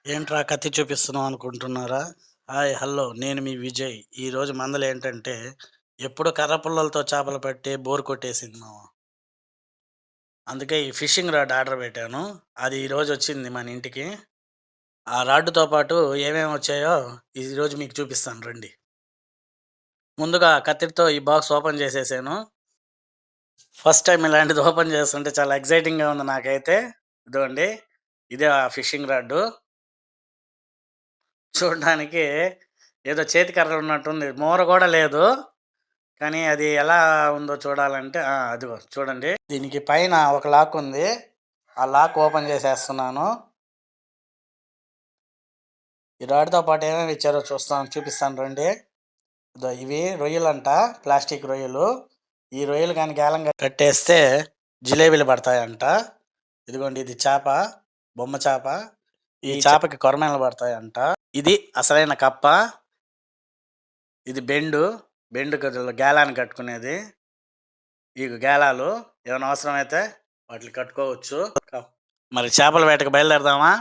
ఏంట్రా కత్తి చూపిస్తున్నావు అనుకుంటున్నారా? హాయ్! హలో! నేను మీ విజయ్. ఈరోజు మందలేంటంటే, ఎప్పుడు కర్ర పుల్లలతో చేపలు పట్టి బోర్ కొట్టేసింది మామ. అందుకే ఈ ఫిషింగ్ రాడ్ ఆర్డర్ పెట్టాను. అది ఈరోజొచ్చింది మన ఇంటికి. ఆ రాడ్‌తో పాటు ఏమేమొచ్చాయో ఈరోజు మీకు చూపిస్తాను రండి. ముందుగా కత్తిరితో ఈ బాక్స్ ఓపెన్ చేసేసాను. ఫస్ట్ టైమ్ ఇలాంటిది ఓపెన్ చేస్తుంటే చాలా ఎక్సైటింగ్‌గా ఉంది నాకైతే. ఇదిగోండి. ఇదే ఆ ఫిషింగ్ రాడ్డు. చూడడానికి ఏదో చేతి కర్ర ఉన్నట్టుంది. మూర గూడా లేదు. కానీ అది ఎలా ఉందో చూడాలంటే అదిగో చూడండి. దీనికి పైన ఒక లాక్ ఉంది. ఆ లాక్ ఓపెన్ చేసేస్తున్నాను. ఈ రాడ్‌తో పాటు ఏమేమి ఇచ్చారో చూపిస్తాను రండి. ఇదో ఇవి రొయ్యలంట. ప్లాస్టిక్ రొయ్యలు. ఈ రొయ్యలు గాని గేలంగా కట్టేస్తే జిలేబీలు పడతాయంట. ఇదిగోండి ఇది చేప. బొమ్మ చేప. ఈ చేపకి కొరమేన్లు పడతాయంట. ఇది అసలైన కప్ప. ఇది బెండు. బెండు గేలానికి కట్టుకునేది. ఇవి గేలాలు. ఏమైనా అవసరమైతే వాటిని కట్టుకోవచ్చు. మరి చేపల వేటకి బయలుదేరదామా?